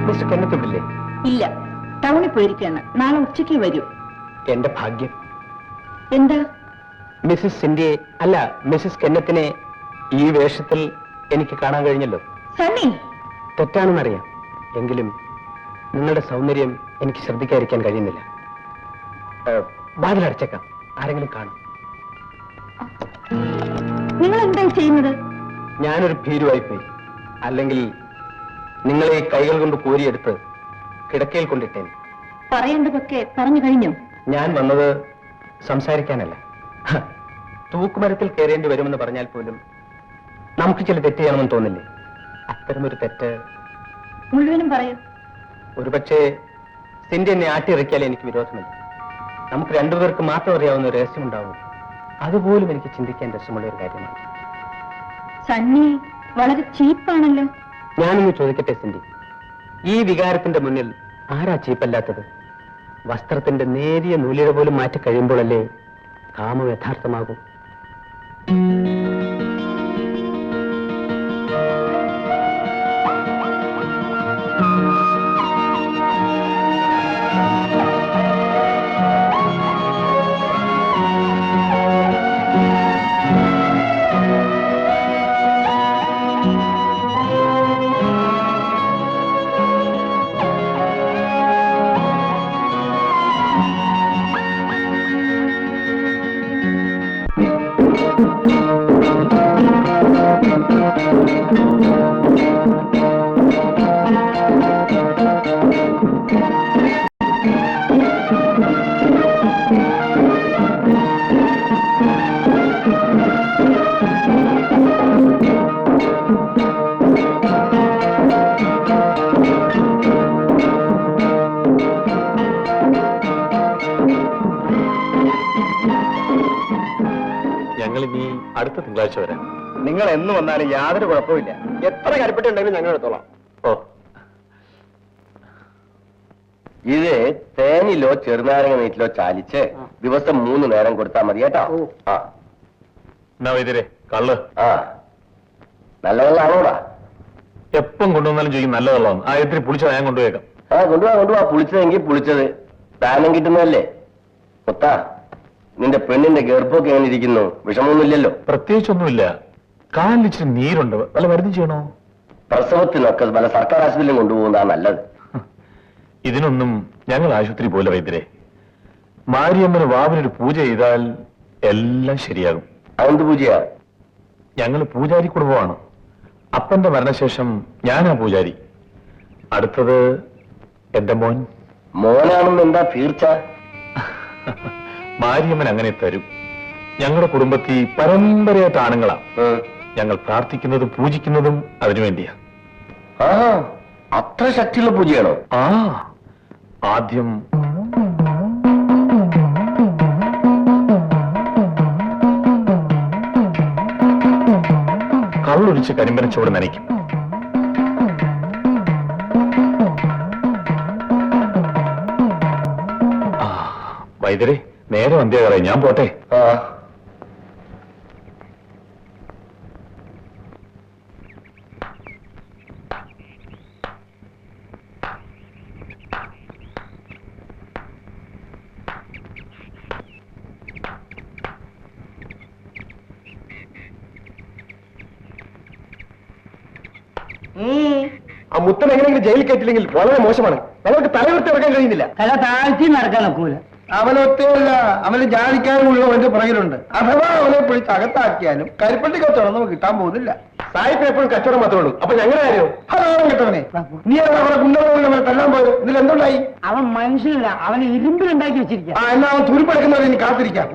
Mister കെന്നത്തുണ്ടില്ലേ? ഇല്ല, ടൗണിൽ പോയിരിക്കാണ്. നാളെ ഉച്ചയ്ക്ക് വരൂ. എന്റെ ഭാഗ്യം. എന്താ? മിസ്സിസ് സിന്ധ്യയെ അല്ല മിസ്സിസ് കെന്നത്തിനെ ഈ വേഷത്തിൽ എനിക്ക് കാണാൻ കഴിഞ്ഞല്ലോ. സണ്ണി, തെറ്റാണെന്നറിയാം, എങ്കിലും നിങ്ങളുടെ സൗന്ദര്യം എനിക്ക് ശ്രദ്ധിക്കാതിരിക്കാൻ കഴിയുന്നില്ല. വാതിലടച്ചേക്കാം, ആരെങ്കിലും കാണും. നിങ്ങൾ എന്താ ചെയ്യുന്നത്? ഞാനൊരു ഭീരുവായി പോയി. അല്ലെങ്കിൽ നിങ്ങളെ കൈകൾ കൊണ്ട് കോരിയെടുത്ത് കിടക്കയിൽ കൊണ്ടിട്ടേൻ. പറയേണ്ടതൊക്കെ പറഞ്ഞു കഴിഞ്ഞു. ഞാൻ വന്നത് സംസാരിക്കാനല്ല. തൂക്കുമരത്തിൽ കയറേണ്ടി വരുമെന്ന് പറഞ്ഞാൽ പോലും നമുക്ക് ചില തെറ്റ് ചെയ്യണമെന്ന് തോന്നില്ലേ? അത്തരമൊരു തെറ്റ് മുഴുവനും പറയൂ. ഒരുപക്ഷെ സിന്ധ്യ എന്നെ ആട്ടിയിറക്കിയാൽ എനിക്ക് വിരോധമില്ല. നമുക്ക് രണ്ടുപേർക്ക് മാത്രം അറിയാവുന്ന ഒരു രഹസ്യമുണ്ടാവും. അതുപോലും എനിക്ക് ചിന്തിക്കാൻ രസമുള്ള ഒരു കാര്യമാണ്. സണ്ണി വളരെ ചീപ്പാണല്ലോ. ഞാനൊന്ന് ചോദിക്കട്ടെ സിന്ധ്യ, ഈ വികാരത്തിന്റെ മുന്നിൽ ആരാ ചീപ്പല്ലാത്തത്? വസ്ത്രത്തിന്റെ നേരിയ നൂലിഴ പോലും മാറ്റി കഴിയുമ്പോഴല്ലേ കാമം യഥാർത്ഥമാകും. അടുത്ത തിങ്കളാഴ്ച വരാം. നിങ്ങൾ എന്ന് വന്നാലും യാതൊരു കുഴപ്പമില്ല. എത്ര കരിപ്പെട്ടി ഉണ്ടെങ്കിലും ഞങ്ങൾ എടുത്തോളാം. ഓ, ഇത് തേനിലോ ചെറുനാരങ്ങ നീറ്റിലോ ചാലിച്ച് ദിവസം 3 നേരം കൊടുത്താൽ മതി കേട്ടോ. വൈദ്യരെ കള്ള് നല്ല വെള്ളമാണോടാ? എപ്പം കൊണ്ടുവന്നാലും ചോദിക്കും നല്ല വെള്ളമാണ്. ആ ഇത്തിരി പുളിച്ചത് ഞാൻ കൊണ്ടുപോയേക്കാം. കൊണ്ടുപോവാ. പുളിച്ചതെങ്കിൽ പുളിച്ചത്. ദാനം കിട്ടുന്നതല്ലേ. കൊത്താ, നിന്റെ പെണ്ണിന്റെ ഗർഭമൊക്കെ എങ്ങനെ ഇരിക്കുന്നു? വിഷമമൊന്നുമില്ലല്ലോ? പ്രത്യേകിച്ചൊന്നുമില്ല. കാലിച്ചിരി നീരുണ്ട്. വല്ല മരുന്ന് ചെയ്യണോ? പ്രസവത്തിനൊക്കെ പല സർക്കാർ ആശുപത്രിയിലും കൊണ്ടുപോകുന്നതാണ് നല്ലത്. ഇതിനൊന്നും ഞങ്ങൾ ആശുപത്രി പോലെ വൈദ്യരെ. മാരിയമ്മന് വാവിനൊരു പൂജ ചെയ്താൽ എല്ലാം ശരിയാകും. അതെന്ത് പൂജയാ? ഞങ്ങൾ പൂജാരി കുടുംബമാണ്. അപ്പന്റെ മരണശേഷം ഞാനാ പൂജാരി. അടുത്തത് എന്റെ മോൻ. മോനാണെന്ന് എന്താ തീർച്ച? മാരിയമ്മൻ അങ്ങനെ തരും. ഞങ്ങളുടെ കുടുംബത്തിൽ പരമ്പരയായിട്ട് ആണുങ്ങളാ. ഞങ്ങൾ പ്രാർത്ഥിക്കുന്നതും പൂജിക്കുന്നതും അതിനുവേണ്ടിയാ. അത്ര ശക്തിയുള്ള പൂജയാണോ? ആദ്യം കള്ളൊഴിച്ച് കരിമ്പന ചുവട് നനയ്ക്കും. വൈദ്യരെ നേരെ വന്ധ്യകളെ, ഞാൻ പോട്ടെ. ആ മുത്തൻ എങ്ങനെയെങ്കിലും ജയിലിൽ കയറ്റില്ലെങ്കിൽ വളരെ മോശമാണ്. നമുക്ക് തലയുർത്തി ഇറക്കാൻ കഴിയുന്നില്ല. തല താഴ്ത്തി നടക്കാൻ ഒക്കൂല. അവനൊറ്റയല്ല, അവന് ജാതിക്കാരുമുള്ള അവന്റെ പുറകിലുണ്ട്. അഥവാ അവനെ പിടിച്ച് അകത്താക്കിയാലും കരിപ്പട്ടി കച്ചവടം നമുക്ക് കിട്ടാൻ പോകുന്നില്ല. സായിപ്പ് എപ്പോഴും കച്ചവടം മാത്രമേ ഉള്ളൂ. അപ്പൊ ഞങ്ങളുടെ കാര്യം അതാണ് കിട്ടവനെ. നീ അവരെ കുണ്ടവനെ തല്ലാൻ പോയത് ഇതിൽ എന്തുണ്ടായി? അവൻ മനുഷ്യനില്ല, അവന് ഇരുമ്പിലുണ്ടാക്കി വെച്ചിരിക്കാം. എന്നാ അവൻ തുരുപ്പെടുക്കുന്നവരെ ഇനി കാത്തിരിക്കാം.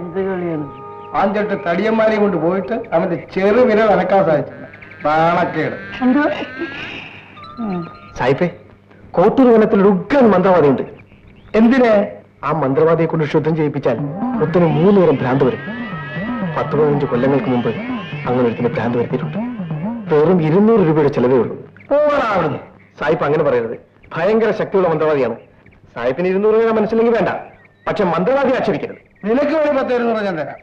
അഞ്ചെട്ട് തടിയന്മാരെ കൊണ്ട് പോയിട്ട് അവന്റെ ചെറുവിരൽ അനക്കാൻ സാധിച്ചില്ല. നാണക്കേട്. സായിപ്പേ, കോട്ടൂർ വനത്തിൽ ഉഗ്രൻ മന്ത്രവാദിയുണ്ട്. എന്തിന്? ആ മന്ത്രവാദിയെ കൊണ്ട് ശുദ്ധം ചെയ്യിപ്പിച്ചാൽ മുത്തിന് 3 നേരം ഭ്രാന്ത് വരും. 10-15 കൊല്ലങ്ങൾക്ക് മുമ്പ് അങ്ങനെ ഒരുത്തിന് ഭ്രാന്ത് വരുത്തിയിട്ടുണ്ട്. വെറും 200 രൂപയുടെ ചെലവേ ഉള്ളൂ. സായിപ്പ് അങ്ങനെ പറയരുത്. ഭയങ്കര ശക്തിയുള്ള മന്ത്രവാദിയാണ്. സായിപ്പിന് 200 രൂപ മനസ്സിലെങ്കിൽ വേണ്ട, പക്ഷെ മന്ത്രവാദി ആക്ഷേപിക്കരുത്. നിനക്ക് വേണ്ടി 10 200 ഞാൻ തരാം.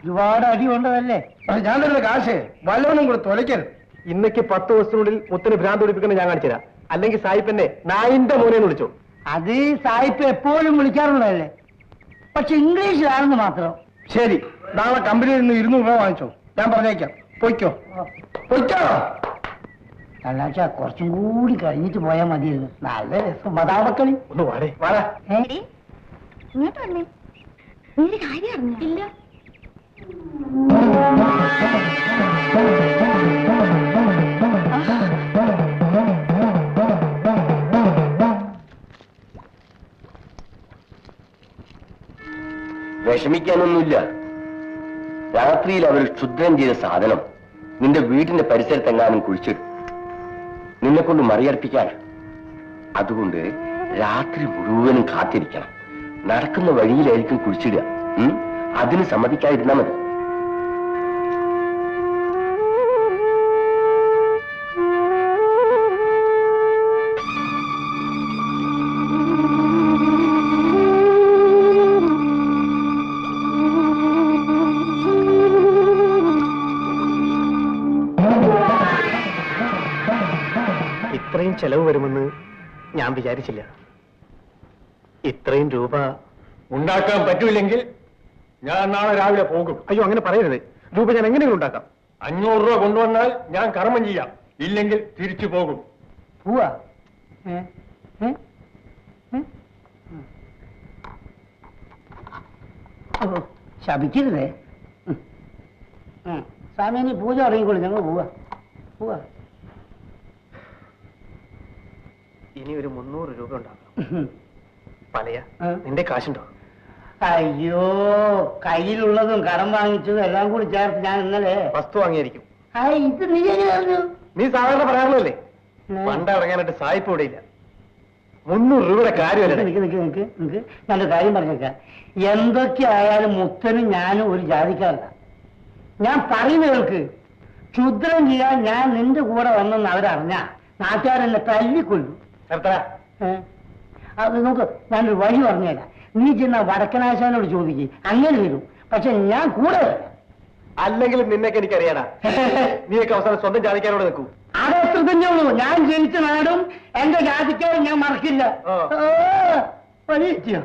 ഒരുപാട് അടി കൊണ്ടതല്ലേ. പക്ഷെ ഞാൻ തരുന്ന കാശ് വല്ലവനും കൂടെ തൊലയ്ക്കരുത്. ഇന്നേക്ക് 10 ദിവസത്തിനുള്ളിൽ മുത്തിന് ഭ്രാന്ത് പിടിപ്പിക്കണം ഞാൻ കാണിച്ചു തരാം. അല്ലെങ്കിൽ സായിപ്പന്നെ നായിന്റെ മോനെ വിളിച്ചു. അത് സായിപ്പ് എപ്പോഴും വിളിക്കാറുള്ളതല്ലേ, പക്ഷെ ഇംഗ്ലീഷിലാണെന്ന് മാത്രം. ശരി, നാളെ കമ്പനിയിൽ നിന്ന് 200 രൂപ വാങ്ങിച്ചോ, ഞാൻ പറഞ്ഞേക്കാം. പൊയ്ക്കോ പൊയ്ക്കോ. അല്ലാച്ച കുറച്ചും കൂടി കഴിഞ്ഞിട്ട് പോയാൽ മതിയായിരുന്നു. നല്ല രസം മതാവക്കളി. ഒന്ന് വാടേ വാടാ. ഇങ്ങോട്ട് വന്നേ. നീ കാര്യം അറിഞ്ഞില്ല? വിഷമിക്കാനൊന്നുമില്ല. രാത്രിയിൽ അവർ ക്ഷുദ്രം ചെയ്ത സാധനം നിന്റെ വീടിന്റെ പരിസരത്തെങ്ങാനും കുഴിച്ചിടും, നിന്നെ കൊണ്ട് മറിയർപ്പിക്കാൻ. അതുകൊണ്ട് രാത്രി മുഴുവനും കാത്തിരിക്കണം. നടക്കുന്ന വഴിയിലായിരിക്കും കുഴിച്ചിടുക. അതിന് സമ്മതിക്കാതിരുന്നാ മതി. ഇത്രയും ചെലവ് വരുമെന്ന് ഞാൻ വിചാരിച്ചില്ല. ഇത്രയും രൂപ ഉണ്ടാക്കാൻ പറ്റൂല്ലെങ്കിൽ ഞാൻ നാളെ രാവിലെ പോകും. അയ്യോ, അങ്ങനെ പറയരുത്. രൂപ ഞാൻ എങ്ങനെയെങ്കിലും ഉണ്ടാക്കാം. 500 രൂപ കൊണ്ടുവന്നാൽ ഞാൻ കർമ്മം ചെയ്യാം, ഇല്ലെങ്കിൽ തിരിച്ചു പോകും. പോവാ. ശപിക്കരുതേ. സ്വാമിനി പൂജ തുടങ്ങിക്കോളൂ, ഞങ്ങൾ പോവാ പോവാ. ഇനി ഒരു 300 രൂപ ഉണ്ടാക്കാം. പലയ നിന്റെ കാശുണ്ടോ? അയ്യോ, കയ്യിലുള്ളതും കടം വാങ്ങിച്ചതും എല്ലാം കൂടി ചേർത്ത് ഞാൻ ഇന്നലെ വസ്തു വാങ്ങിയായിരിക്കും. ഇത് നീ എങ്ങനെ അറിഞ്ഞു? നീ സാധാരണ പറയാറുള്ളല്ലേ, പണ്ട് ഇറങ്ങാനായിട്ട് സായിപ്പ് ഇവിടെ ഇല്ല. 300 രൂപയുടെ കാര്യമല്ലേ. നിനക്ക് ഞാനൊരു കാര്യം പറഞ്ഞേക്കാം. എന്തൊക്കെ ആയാലും മുത്തനും ഞാനും ഒരു ജാതിക്കാരല്ല. ഞാൻ പറയുന്നവർക്ക് ക്ഷുദ്രം ചെയ്യാൻ ഞാൻ നിന്റെ കൂടെ വന്നെന്ന് അവരറിഞ്ഞ നാട്ടുകാരെന്നെ തല്ലിക്കൊല്ലു. അത് നോക്ക്, ഞാനൊരു വഴി പറഞ്ഞുതരാം. നീ ചെന്ന വടക്കനാശാനോട് ചോദിക്കും, അങ്ങനെ വരും. പക്ഷെ ഞാൻ കൂടെ വരാം. അല്ലെങ്കിൽ നിന്നൊക്കെ എനിക്കറിയാടാ. നീയൊക്കെ അവസാനം സ്വന്തം ജാതിക്കാരോട് നിൽക്കൂ. അതെത്ര തന്നെയുള്ളൂ. ഞാൻ ജനിച്ച നാടും എന്റെ ജാതിക്കാരും ഞാൻ മറക്കില്ല. വഴി എത്തിയോ?